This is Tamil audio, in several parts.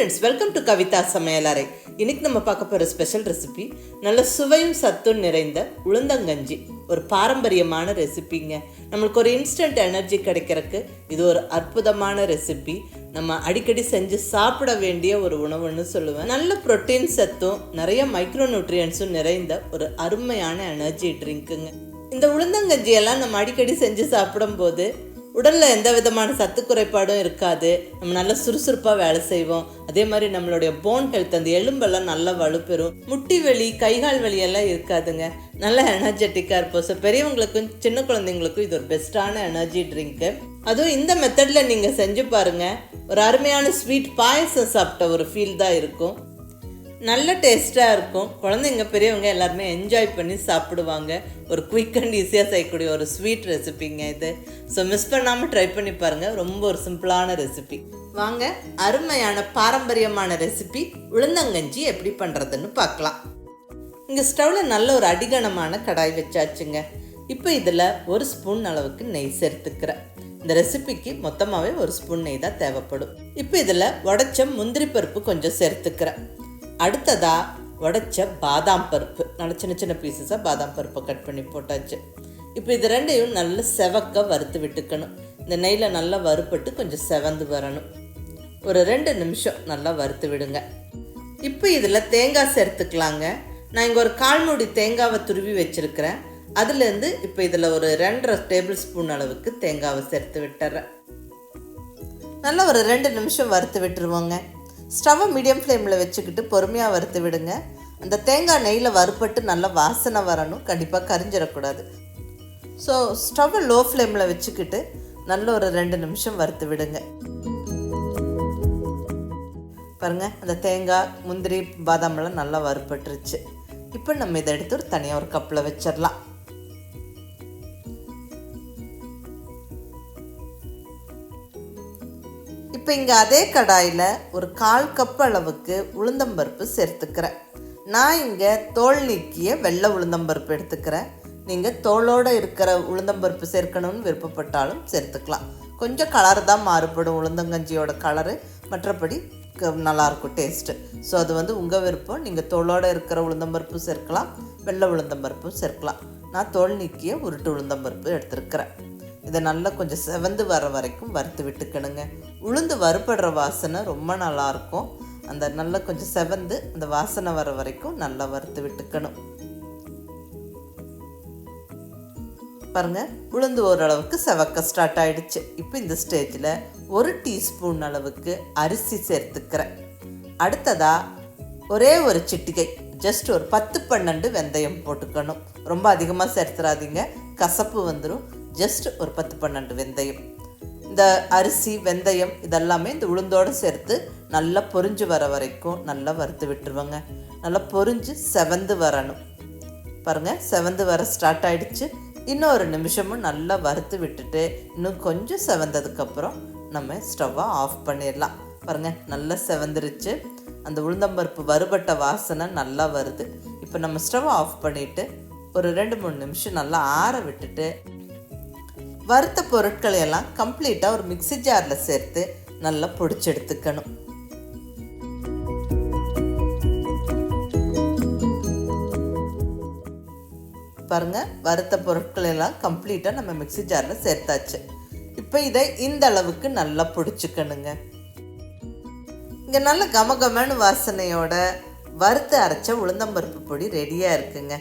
ஃப்ரெண்ட்ஸ், வெல்கம் டு கவிதா சமையலறை. இன்னைக்கு நம்ம பார்க்க போகிற ஸ்பெஷல் ரெசிபி நல்ல சுவையும் சத்தும் நிறைந்த உளுந்தங்கஞ்சி. ஒரு பாரம்பரியமான ரெசிபிங்க. நம்மளுக்கு ஒரு இன்ஸ்டன்ட் எனர்ஜி கிடைக்கிறதுக்கு இது ஒரு அற்புதமான ரெசிபி. நம்ம அடிக்கடி செஞ்சு சாப்பிட வேண்டிய ஒரு உணவுன்னு சொல்லுவேன். நல்ல புரோட்டீன் சத்தும் நிறைய மைக்ரோ நியூட்ரியன்ஸும் நிறைந்த ஒரு அருமையான எனர்ஜி ட்ரிங்க்குங்க. இந்த உளுந்தங்கஞ்சியெல்லாம் நம்ம அடிக்கடி செஞ்சு சாப்பிடும்போது உடலில் எந்த விதமான சத்து குறைபாடும் இருக்காது. நம்ம நல்லா சுறுசுறுப்பாக வேலை செய்வோம். அதே மாதிரி நம்மளுடைய போன் ஹெல்த், அந்த எலும்பெல்லாம் நல்லா வலுப்பெறும். முட்டி வலி, கைகால் வலியெல்லாம் இருக்காதுங்க. நல்ல எனர்ஜெட்டிக்காக இருப்போம். ஸோ பெரியவங்களுக்கும் சின்ன குழந்தைங்களுக்கும் இது ஒரு பெஸ்ட்டான எனர்ஜி ட்ரிங்க்கு. அதுவும் இந்த மெத்தடில் நீங்கள் செஞ்சு பாருங்கள். ஒரு அருமையான ஸ்வீட் பாயசம் சாப்பிட்ட ஒரு ஃபீல் தான் இருக்கும். நல்ல டேஸ்ட்டாக இருக்கும். குழந்தைங்க பெரியவங்க எல்லாருமே என்ஜாய் பண்ணி சாப்பிடுவாங்க. ஒரு குயிக் அண்ட் ஈஸியாக செய்யக்கூடிய ஒரு ஸ்வீட் ரெசிபிங்க இது. ஸோ மிஸ் பண்ணாமல் ட்ரை பண்ணி பாருங்கள். ரொம்ப ஒரு சிம்பிளான ரெசிபி. வாங்க, அருமையான பாரம்பரியமான ரெசிபி உளுந்தங்கஞ்சி எப்படி பண்ணுறதுன்னு பார்க்கலாம். இங்கே ஸ்டவ்வில் நல்ல ஒரு அடிகனமான கடாய் வச்சாச்சுங்க. இப்போ இதில் 1 ஸ்பூன் அளவுக்கு நெய் சேர்த்துக்கிறேன். இந்த ரெசிபிக்கு மொத்தமாகவே 1 ஸ்பூன் நெய் தான் தேவைப்படும். இப்போ இதில் உடைச்ச முந்திரி பருப்பு கொஞ்சம் சேர்த்துக்கிறேன். அடுத்ததாக உடைச்ச பாதாம் பருப்பு, நல்ல சின்ன சின்ன பீசஸாக பாதாம் பருப்பை கட் பண்ணி போட்டாச்சு. இப்போ இது ரெண்டையும் நல்ல செவக்க வறுத்து விட்டுக்கணும். இந்த நெய்யில் நல்லா வறுப்பட்டு கொஞ்சம் செவந்து வரணும். ஒரு 2 நிமிஷம் நல்லா வறுத்து விடுங்க. இப்போ இதில் தேங்காய் சேர்த்துக்கலாங்க. நான் இங்கே ஒரு 1/4 மூடி தேங்காவை துருவி வச்சுருக்கிறேன். அதுலேருந்து இப்போ இதில் ஒரு 2.5 டேபிள் ஸ்பூன் அளவுக்கு தேங்காவை சேர்த்து விட்டுறேன். நல்லா ஒரு 2 நிமிஷம் வறுத்து விட்டுருவோங்க. ஸ்டவ்வை மீடியம் ஃப்ளேமில் வச்சுக்கிட்டு பொறுமையாக வறுத்து விடுங்க. அந்த தேங்காய் நெய்யில் வறுப்பட்டு நல்லா வாசனை வரணும். கண்டிப்பாக கரிஞ்சிடக்கூடாது. ஸோ ஸ்டவ்வை லோ ஃப்ளேமில் வச்சுக்கிட்டு நல்ல ஒரு 2 நிமிஷம் வறுத்து விடுங்க. பாருங்கள், அந்த தேங்காய், முந்திரி, பாதாமெல்லாம் நல்லா வறுப்பட்டுருச்சு. இப்போ நம்ம இதை எடுத்து ஒரு தனியாக ஒரு கப்பில் வச்சிடலாம். இப்போ இங்கே அதே கடாயில் ஒரு 1/4 கப் அளவுக்கு உளுந்தம்பருப்பு சேர்த்துக்கிறேன். நான் இங்கே தோல் நீக்கிய வெள்ளை உளுந்தம்பருப்பு எடுத்துக்கிறேன். நீங்கள் தோலோடு இருக்கிற உளுந்தம்பருப்பு சேர்க்கணும்னு விருப்பப்பட்டாலும் சேர்த்துக்கலாம். கொஞ்சம் கலர் தான் மாறுபடும் உளுந்தங்கஞ்சியோட கலரு, மற்றபடி நல்லாயிருக்கும் டேஸ்ட்டு. ஸோ அது உங்கள் விருப்பம். நீங்கள் தோலோடு இருக்கிற உளுந்தம்பருப்பும் சேர்க்கலாம், வெள்ளை உளுந்தம்பருப்பும் சேர்க்கலாம். நான் தோல் நீக்கிய உருட்டு உளுந்தம்பருப்பு எடுத்துருக்கிறேன். இதை நல்லா கொஞ்சம் செவந்து வர வரைக்கும் வறுத்து விட்டுக்கணுங்க. உளுந்து வறுபடுற வாசனை ரொம்ப நல்லாயிருக்கும். அந்த நல்லா கொஞ்சம் செவந்து அந்த வாசனை வர வரைக்கும் நல்லா வறுத்து விட்டுக்கணும். பாருங்கள், உளுந்து ஓரளவுக்கு செவக்க ஸ்டார்ட் ஆகிடுச்சு. இப்போ இந்த ஸ்டேஜில் 1 டீஸ்பூன் அளவுக்கு அரிசி சேர்த்துக்கிறேன். அடுத்ததாக ஒரே ஒரு சிட்டிகை, ஜஸ்ட் ஒரு 10-12 வெந்தயம் போட்டுக்கணும். ரொம்ப அதிகமாக சேர்த்துறாதீங்க, கசப்பு வந்துடும். ஜஸ்ட் ஒரு 10-12 வெந்தயம். இந்த அரிசி, வெந்தயம் இதெல்லாமே இந்த உளுந்தோடு சேர்த்து நல்லா பொரிஞ்சு வர வரைக்கும் நல்லா வறுத்து விட்டுருவாங்க. நல்லா பொரிஞ்சு செவந்து வரணும். பாருங்கள், செவந்து வர ஸ்டார்ட் ஆகிடுச்சு. இன்னும் ஒரு நிமிஷமும் நல்லா வறுத்து விட்டுட்டு இன்னும் கொஞ்சம் செவந்ததுக்கப்புறம் நம்ம ஸ்டவ்வை ஆஃப் பண்ணிடலாம். பாருங்கள், நல்லா செவந்துருச்சு. அந்த உளுந்தம்பருப்பு வறுபட்ட வாசனை நல்லா வருது. இப்போ நம்ம ஸ்டவ்வை ஆஃப் பண்ணிவிட்டு ஒரு 2-3 நிமிஷம் நல்லா ஆற விட்டுட்டு வறுத்த பொருட்களை எல்லாம் கம்ப்ளீட்டாக ஒரு மிக்ஸி ஜாரில் சேர்த்து நல்லா பொடிச்சு எடுத்துக்கணும். பாருங்கள், வறுத்த பொருட்கள் எல்லாம் கம்ப்ளீட்டாக நம்ம மிக்ஸி ஜாரில் சேர்த்தாச்சு. இப்போ இதை இந்த அளவுக்கு நல்லா பொடிச்சுக்கணுங்க. இங்கே நல்ல கமகமன்னு வாசனையோட வறுத்து அரைச்ச உளுந்தம்பருப்பு பொடி ரெடியாக இருக்குங்க.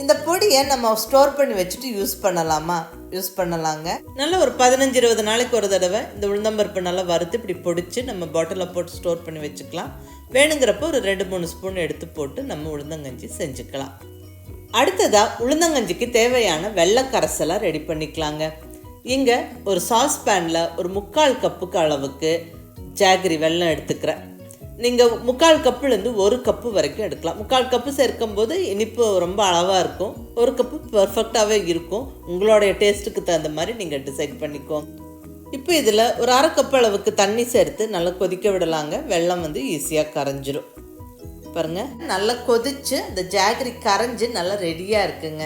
இந்த பொடியை நம்ம ஸ்டோர் பண்ணி வச்சுட்டு யூஸ் பண்ணலாங்க. நல்ல ஒரு 15-20 நாளைக்கு ஒரு தடவை இந்த உளுந்தம்பருப்பு நல்லா வறுத்து இப்படி பொடிச்சு நம்ம பாட்டிலில் போட்டு ஸ்டோர் பண்ணி வச்சுக்கலாம். வேணுங்கிறப்போ ஒரு 2-3 ஸ்பூன் எடுத்து போட்டு நம்ம உளுந்தங்கஞ்சி செஞ்சுக்கலாம். அடுத்ததாக உளுந்தங்கஞ்சிக்கு தேவையான வெள்ளை கரைசலை ரெடி பண்ணிக்கலாங்க. இங்கே ஒரு சாஸ் பேனில் ஒரு 3/4 கப்புக்கு அளவுக்கு ஜாகரி வெல்லம் எடுத்துக்கிறேன். நீங்கள் 3/4 கப்புலேருந்து 1 கப்பு வரைக்கும் எடுக்கலாம். 3/4 கப்பு சேர்க்கும் போது இனிப்பு ரொம்ப அளவாக இருக்கும். 1 கப்பு பர்ஃபெக்டாகவே இருக்கும். உங்களுடைய டேஸ்ட்டுக்கு தகுந்த மாதிரி நீங்கள் டிசைட் பண்ணிக்கோங்க. இப்போ இதில் ஒரு 1/2 கப் அளவுக்கு தண்ணி சேர்த்து நல்லா கொதிக்க விடலாங்க. வெல்லம் ஈஸியாக கரைஞ்சிரும். பாருங்கள், நல்லா கொதித்து இந்த ஜாகரி கரைஞ்சி நல்லா ரெடியாக இருக்குங்க.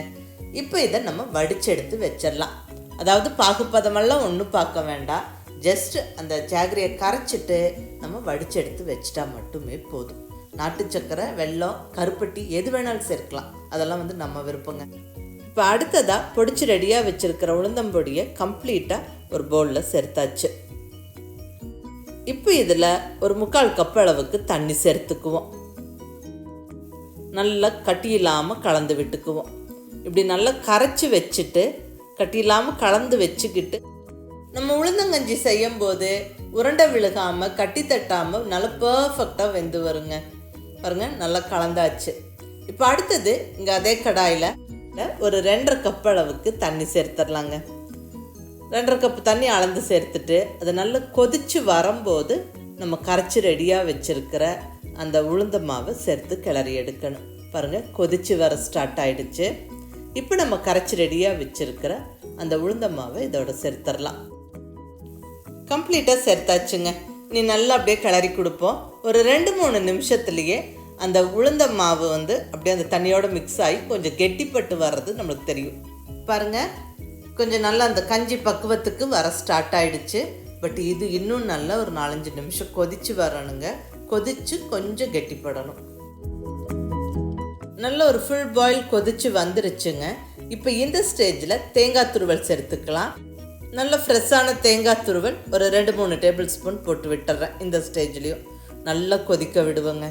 இப்போ இதை நம்ம வடித்து எடுத்து வச்சிடலாம். அதாவது பாகுப்பதமெல்லாம் ஒன்றும் பார்க்க வேண்டாம். ஜஸ்ட் அந்த ஜாகரியை கரைச்சிட்டு நம்ம வடித்து எடுத்து வச்சிட்டா மட்டுமே போதும். நாட்டு சக்கரை, வெல்லம், கருப்பட்டி எது வேணாலும் சேர்க்கலாம். அதெல்லாம் நம்ம விருப்பங்க. இப்போ அடுத்ததாக பொடிச்சு ரெடியாக வச்சுருக்கிற உளுந்தம்பொடியை கம்ப்ளீட்டாக ஒரு பவுலில் சேர்த்தாச்சு. இப்போ இதில் ஒரு 3/4 கப் அளவுக்கு தண்ணி சேர்த்துக்குவோம். நல்லா கட்டி இல்லாமல் கலந்து விட்டுக்குவோம். இப்படி நல்லா கரைச்சி வச்சுட்டு கட்டி இல்லாமல் கலந்து வச்சுக்கிட்டு நம்ம உளுந்தங்கஞ்சி செய்யும்போது உருண்டை விழுகாமல் கட்டி தட்டாமல் நல்லா பர்ஃபெக்டாக வெந்து வருங்க. பாருங்கள், நல்லா கலந்தாச்சு. இப்போ அடுத்தது இங்கே அதே கடாயில் ஒரு 2.5 கப் அளவுக்கு தண்ணி சேர்த்துடலாங்க. 2.5 கப் தண்ணி அளந்து சேர்த்துட்டு அது நல்லா கொதித்து வரும்போது நம்ம கரைச்சி ரெடியாக வச்சுருக்கிற அந்த உளுந்த மாவை சேர்த்து கிளறி எடுக்கணும். பாருங்கள், கொதித்து வர ஸ்டார்ட் ஆகிடுச்சு. இப்போ நம்ம கரைச்சி ரெடியாக வச்சுருக்கிற அந்த உளுந்த மாவை இதோட சேர்த்துடலாம். கம்ப்ளீட்டாக சேர்த்தாச்சுங்க. நீ நல்லா அப்படியே கிளறி கொடுப்போம். ஒரு 2-3 நிமிஷத்துலேயே அந்த உளுந்த மாவு அப்படியே அந்த தண்ணியோட மிக்ஸ் ஆகி கொஞ்சம் கெட்டிப்பட்டு வர்றது நம்மளுக்கு தெரியும். பாருங்கள், கொஞ்சம் நல்லா அந்த கஞ்சி பக்குவத்துக்கு வர ஸ்டார்ட் ஆகிடுச்சு. பட் இது இன்னும் நல்லா ஒரு 4-5 நிமிஷம் கொதித்து வரணுங்க. கொதித்து கொஞ்சம் கெட்டிப்படணும். நல்ல ஒரு ஃபுல் பாயில் கொதித்து வந்துருச்சுங்க. இப்போ இந்த ஸ்டேஜில் தேங்காய் துருவல் சேர்த்துக்கலாம். நல்ல ஃப்ரெஷ்ஷான தேங்காய் துருவல் ஒரு 2-3 டேபிள் ஸ்பூன் போட்டு விட்டுறேன். இந்த ஸ்டேஜ்லேயும் நல்லா கொதிக்க விடுவேங்க.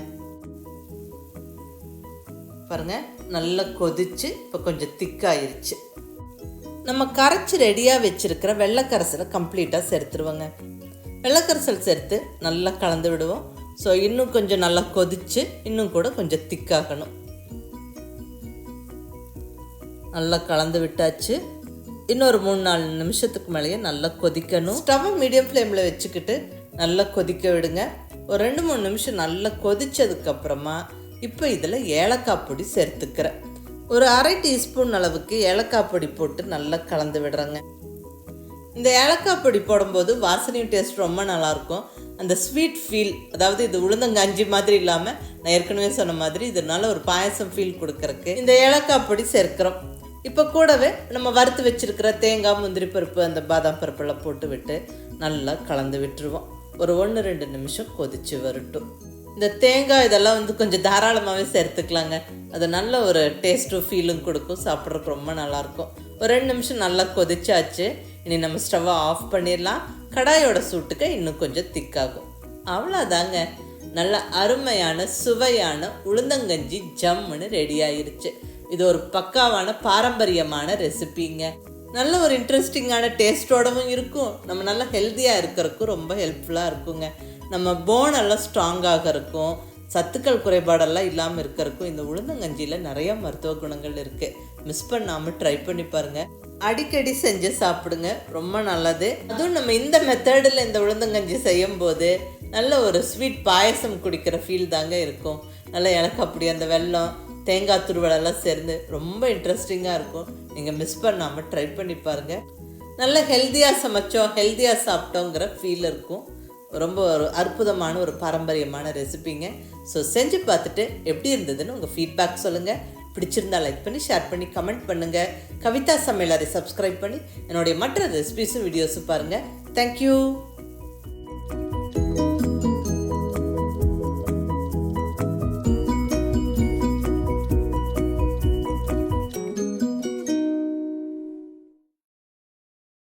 பாருங்கள், நல்லா கொதித்து இப்போ கொஞ்சம் திக்காயிருச்சு. நம்ம கரைச்சி ரெடியாக வச்சுருக்கிற வெள்ளைக்கரைசலை கம்ப்ளீட்டாக சேர்த்துருவோங்க. வெள்ளைக்கரைசல் சேர்த்து நல்லா கலந்து விடுவோம். ஸோ இன்னும் கொஞ்சம் நல்லா கொதித்து இன்னும் கூட கொஞ்சம் திக்காகணும். நல்லா கலந்து விட்டாச்சு. இன்னொரு 3-4 நிமிஷத்துக்கு மேலேயே நல்லா கொதிக்கணும். ஸ்டவ்வை மீடியம் ஃப்ளேமில் வச்சுக்கிட்டு நல்லா கொதிக்க விடுங்க. ஒரு 2-3 நிமிஷம் நல்லா கொதித்ததுக்கப்புறமா இப்போ இதில் ஏலக்காய் பொடி சேர்த்துக்கிறேன். ஒரு 1/2 டீஸ்பூன் அளவுக்கு ஏலக்காய் பொடி போட்டு நல்லா கலந்து விடுறேங்க. இந்த ஏலக்காய் பொடி போடும்போது வாசனையும் டேஸ்ட் ரொம்ப நல்லாயிருக்கும். அந்த ஸ்வீட் ஃபீல், அதாவது இது உளுந்தங்கஞ்சி மாதிரி இல்லாமல் நான் ஏற்கனவே சொன்ன மாதிரி இதனால ஒரு பாயசம் ஃபீல் கொடுக்கறக்கு இந்த ஏலக்காய் பொடி சேர்க்கிறோம். இப்போ கூடவே நம்ம வறுத்து வச்சுருக்கிற தேங்காய், முந்திரி பருப்பு, அந்த பாதாம் பருப்பெல்லாம் போட்டு விட்டு நல்லா கலந்து விட்டுருவோம். ஒரு 1-2 நிமிஷம் கொதித்து வரட்டும். இந்த தேங்காய் இதெல்லாம் கொஞ்சம் தாராளமாகவே சேர்த்துக்கலாங்க. அது நல்ல ஒரு டேஸ்ட்டும் ஃபீலும் கொடுக்கும். சாப்பிட்றதுக்கு ரொம்ப நல்லாயிருக்கும். ஒரு 2 நிமிஷம் நல்லா கொதிச்சாச்சு. இனி நம்ம ஸ்டவ்வை ஆஃப் பண்ணிடலாம். கடாயோட சூட்டுக்கு இன்னும் கொஞ்சம் திக்காகும். அவ்வளோதாங்க, நல்ல அருமையான சுவையான உளுந்தங்கஞ்சி ஜம்முன்னு ரெடி ஆயிருச்சு. இது ஒரு பக்காவான பாரம்பரியமான ரெசிபிங்க. நல்ல ஒரு இன்ட்ரெஸ்டிங்கான டேஸ்ட்டோடவும் இருக்கும். நம்ம நல்லா ஹெல்த்தியாக இருக்கிறதுக்கும் ரொம்ப ஹெல்ப்ஃபுல்லாக இருக்குங்க. நம்ம போன் எல்லாம் ஸ்ட்ராங்காக இருக்கும். சத்துக்கள் குறைபாடெல்லாம் இல்லாமல் இருக்கிறதுக்கும் இந்த உளுந்தங்கஞ்சியில் நிறைய மருத்துவ குணங்கள் இருக்குது. மிஸ் பண்ணாமல் ட்ரை பண்ணி பாருங்கள். அடிக்கடி செஞ்சு சாப்பிடுங்க, ரொம்ப நல்லது. அதுவும் நம்ம இந்த மெத்தடில் இந்த உளுந்தங்கஞ்சி செய்யும்போது நல்ல ஒரு ஸ்வீட் பாயசம் குடிக்கிற ஃபீல் தாங்க இருக்கும். நல்லா எனக்கு அப்படி அந்த வெல்லம், தேங்காய் துருவலெல்லாம் சேர்ந்து ரொம்ப இன்ட்ரெஸ்டிங்காக இருக்கும். நீங்கள் மிஸ் பண்ணாமல் ட்ரை பண்ணி பாருங்கள். நல்ல ஹெல்த்தியாக சமைச்சோம், ஹெல்த்தியாக சாப்பிட்டோங்கிற ஃபீல் இருக்கும். ரொம்ப ஒரு அற்புதமான ஒரு பாரம்பரியமான ரெசிபிங்க. ஸோ செஞ்சு பார்த்துட்டு எப்படி இருந்ததுன்னு உங்கள் ஃபீட்பேக் சொல்லுங்கள். பிடிச்சிருந்தா லைக் பண்ணி, ஷேர் பண்ணி, கமெண்ட் பண்ணுங்கள். கவிதா சமையலறை சப்ஸ்கிரைப் பண்ணி என்னுடைய மற்ற ரெசிபிஸும் வீடியோஸும் பாருங்கள். தேங்க்யூ.